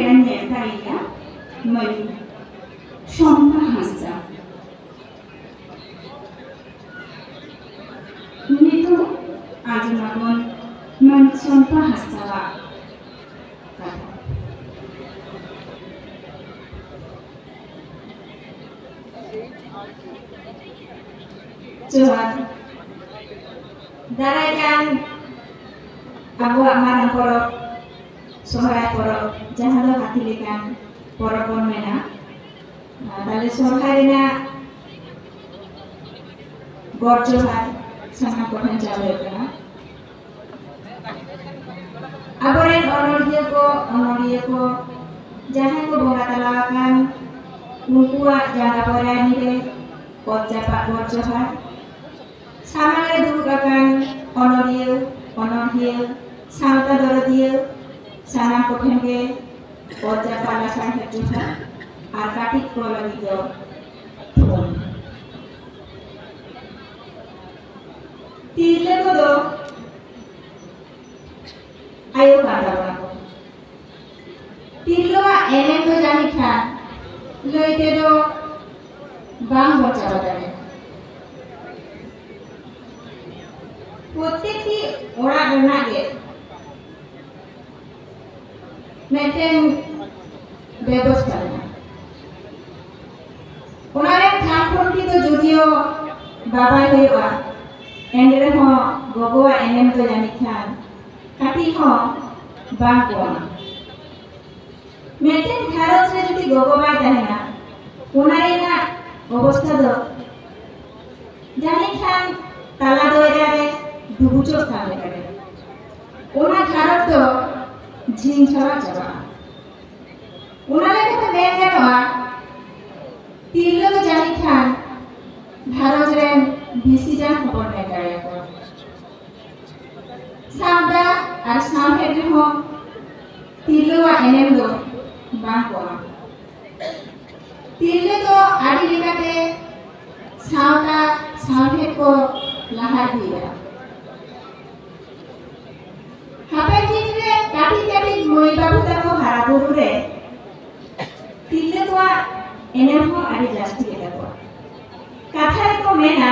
ᱵᱮᱱ ᱧᱮᱞ ᱫᱟᱲᱮᱭᱟᱜᱼᱟ ᱢᱟᱹᱭ ᱥᱚᱢᱯᱟ ᱦᱟᱸᱥᱫᱟ ᱱᱤᱛᱚᱜ ᱟᱸᱡᱚᱢᱟᱵᱚᱱ ᱢᱟᱹᱭ ᱥᱚᱢᱯᱟ ᱦᱟᱸᱥᱫᱟᱣᱟᱜ ᱠᱟᱛᱷᱟ। ᱡᱚᱦᱟᱨ दाराय कान आबुआ मारां परब सोहराय परब जहां दो हाथी लेकान परब बन मेना ताले सोहराय रेना गड जोहार साना कोठन चालू कना आबोरेन अनोलिया को जहां को बोंगा तला कान उनकुआ जागा बरानी रे पद जापा गड जोहार सामारे दुर्गाकान अनोलिया सावता दरदिया साना कोठन के पद जापा लासान है जोहार आर काटिक को लगी दो फोन तीले को दो आयो काटा बना को तीलो एने को जानी था लइते दो बांग बचा बताने প্রত্যেকটি ওড়া রনাগে মেটেন ব্যবস্থা ওনারে থামফোনটি তো যদিও বাবাই হইবা এন্ডরে হ গগোয়া এনএম তো জানি খান কাটি হ বাংকোয়া মেটেন ঘারজ রে যদি গগোবাই তাহেনা ওনারে না অবস্থা দো জানি খান তালা দইরারে दुबुचो खाने करे ओना घारत तो झिन छवा चबा ओना लेके तो बेन गनवा तीरलो तो जानी खान घारज रेन बीसी जान खबर ने करे को सावदा और सावहे रे हो तीरलो वा एनएम दो बांको तीरले तो आडी लेकाते सावदा सावहे को लाहा दिया हापे जिनरे काटी काटी मोई बाबू ताको हारा बुरु रे तिल्ले तो एनेम हो आरी जास्ती केटा को कथा को मेना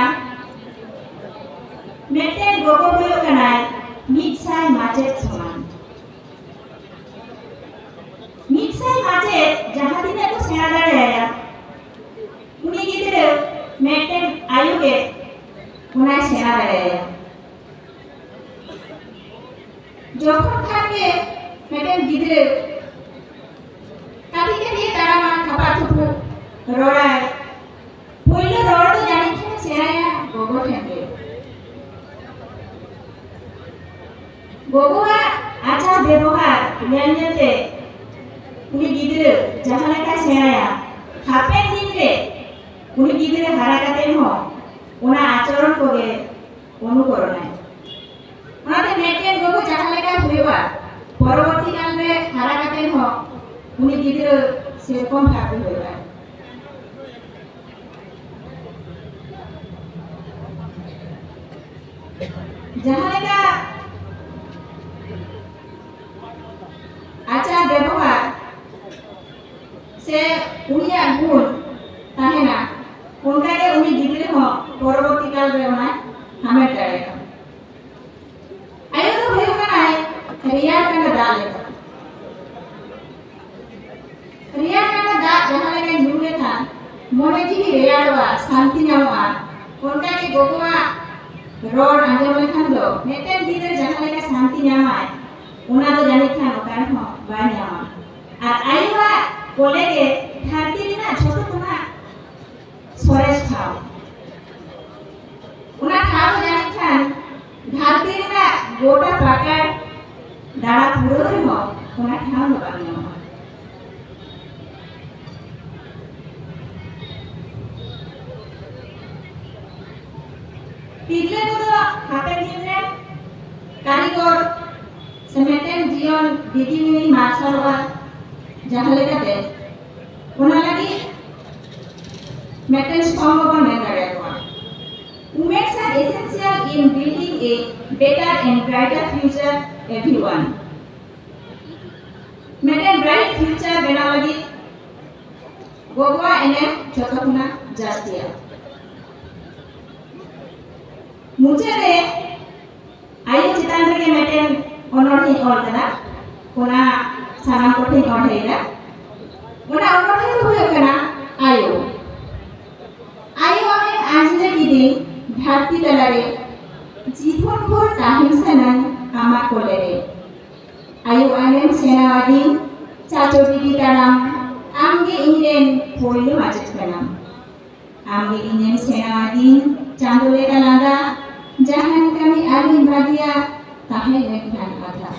मेटे गोगो बोयो कनाय मिटसाय माचेत समान मिटसाय माचेत जहां दिने को सेना दाड़ाया उनी गिदरे मेटे आयु के उनाय सेना दाड़ाया যখন থাকে মেটেন গিদরে কাটিকে দিয়ে তারা মা খাপা থুপু রড়ায় পইলো রড় তো জানি কি সেরায়া গগো থাকে গগোয়া আচার ব্যবহার জ্ঞানতে উনি গিদরে যাহা লেখা সেরায়া খাপেন দিনরে উনি গিদরে হারা কাতেন হ ওনা আচরণ করে অনুকরণায় ওনাতে মেটেন গগো যাহা লেখা হইবা পরবর্তী কালে হারা কাতেন হ উনি গিদরে সেরকম ভাবে হইবা যাহা লেখা আচার ব্যবহার সে উনিয়া গুণ তাহে না কোনটাকে উনি গিদরে হ পরবর্তী কালে ওনা হামে টারে ayo to hoyo kanai riya kana dale riya kana da jahan lage nyule tha mone jihi reyadwa shanti nyamwa konka ke gogowa rod anjom lekhan do meten dine jahan lage shanti nyamai una do jani khan okan ho ba nyama ar aywa kolege dharti na choto tona sores khao una khao jani khan dharti na गोटा पाकर दाड़ा पूरो रे हो कोना ठाव न पानी हो तिरले को तो हाथे दिने कारीगर समेटेन जीवन दीदीमुनि मार्शलवा जहां लेकाते ओना लागि मेटेन स्तंभ बने दाड़े को Women are essential in building a better and brighter future everyone. Make a bright future picture benaw lagi gogoa enem joto khona jastia muchare ayo chitan rege meten onorhi ol kada ona sanam kothi onheira ona onorhi do hoyo kana ayo ame ajre gidin dharti talare जीवन भर ताहिमसानान आमा कोलेरे आयु आनेम सेनावादी चाचोटिकी ताराम आमगे इंग्रेन पोइलो माचेट पेनाम आमगे इंग्रेन सेनावादी चांदोले तालांगा जहान कमी आलिम बादिया ताहे लेखनान कथा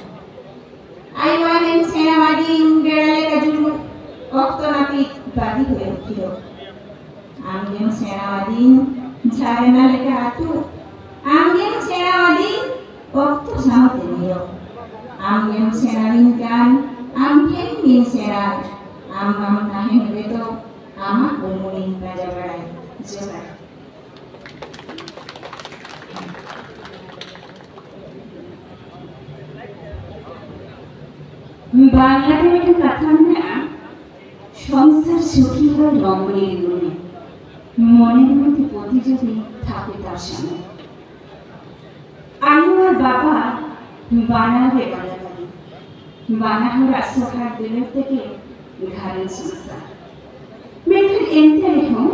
आयु आनेम सेनावादी गेड़ाले कजुलु ओक्तो नापी बादी हुए उठियो आमगे सेनावादी झारेना लेका आतु Angin senawadi waktu sama teniyo. Angin senawin kan, angin min senal. Am tahin beto, ama umuling kajabarai. Jabar. বাংলাতে একটা কথা না সংসার সুখী হয় রমণীর গুণে মনের মধ্যে প্রতিযোগী থাকে তার সামনে आयु और बाबा बाना के बड़ा लगी बाना हो रास्ता हाथ दिले तके घारे संसार मिटन एंते हो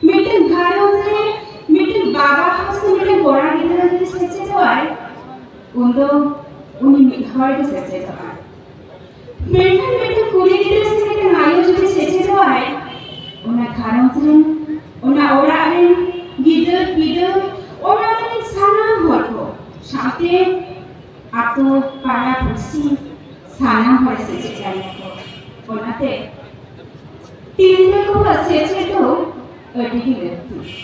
मिटन घारों से मिटन बाबा हाउस से मिटन बोरा गिरा के सच्चे तो आए उन्हीं मिठाई के सच्चे तो आए मिटन कुली गिरा से मिटन आयु जो के सच्चे तो आए उन्हें घारों से उन्हें ओरा आए गिदर ओरा साना हरको साथे आतो पारा पुसी साना हर सेचे जानिको ओनाते तिलने को सेचे तो अडिकी व्यक्ति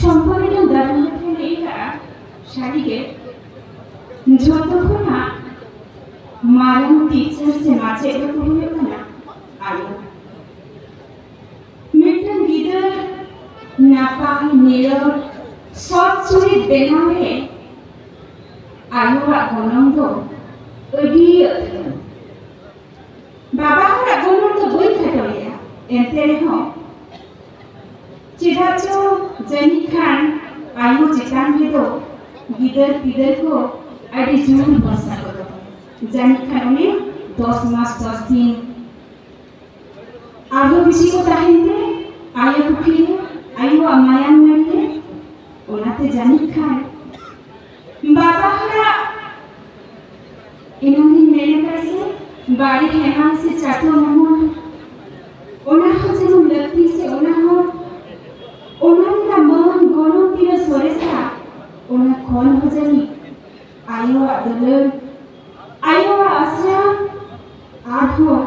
সম্পর্কের দারুণতা এইটা শাড়িকে যতক্ষণ না মারণ টিচার সে মাঝে এটা করবে না আলো মিটন গিদার নাপা নীরব সব চুরি বেনামে আলোরা গনন্দ ওডি বাবা হরা গনন্দ বই খাটলিয়া এতে রেহ চিরাচো জনি খান আয়ু চিতান হেদো গিদর পিদর কো আডি জুন বসা করো জনি খান ने 10 মাস 10 দিন আলো বেশি কো তাহিনতে আয়ু কুকিয়ে আয়ু আমায়ান মারিয়ে ओनाते जानी खान बाबा हरा इन्होंने मेरे पैसे बाड़ी हेमान से चाटो नमो ओना हो जब लगती से ओना का मन गोनो तीर सोरेसा ओना कौन हो जानी आयो आदलर आयो आसरा आठो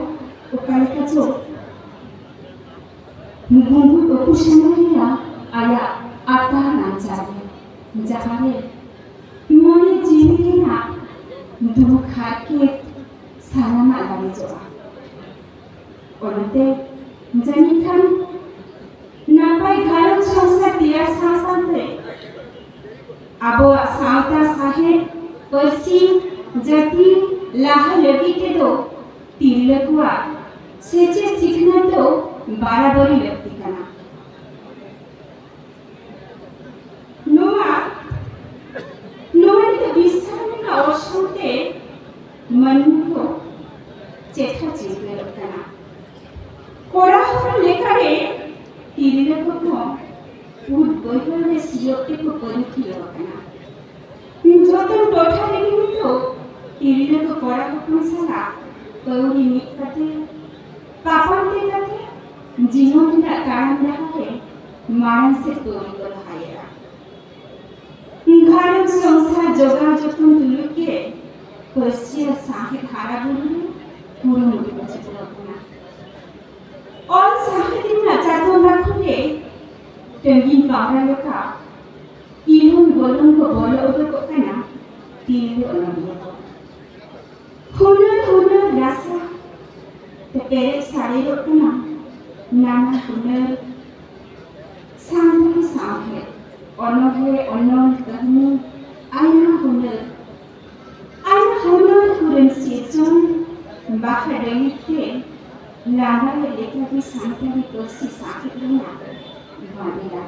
उकाल कचो मुगुंगु बकुशनरिया आया आता नाचारे जहारे मोने जीवी ना दुख हाके साना मालानी जोआ ओनते जनी खान नापाई घारों संसार दिया सासांते आबो सावता साहे परसी जति लाहा लगी के दो तिलकुआ सेचे सीखना तो बाराबरी व्यक्ति कना नोनी तो विश्राम का औषधे मन को चेठा चीज़ें रखना कोड़ा होने लेकरे तीरे को पूर बोलने सियोटे को परिचय रखना जो तो टोटा लेकिन तो तीरे को कोड़ा को कंसला कौरी निकलते पापन देखते जीवन का कारण रहा मारन से तोड़ी को हायरा घारों संसार जोगा जोतन तुलुके परसिया साहे धारा बुलु पूर्ण मुझे बचत रखना और साहे दिन नचातो रखोगे टंगी पावरा लोका इलुन बोलुन को बोलो उधर को कहना तीन अनबिया हुनर रासा ते पेरे सारे रखना नाना हुनर सांधे सांधे অনহে অনল কাহিনী আইনা হুনার হুরেন সেজন Bahasa Indonesia Lama lekla di santai di kursi sakit rumah Wanita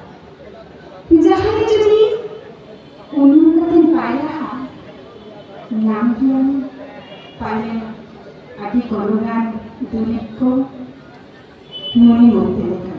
Jahat jadi Unmungkatin payah Nampian Paling Adi golongan Duitku Muni mungkin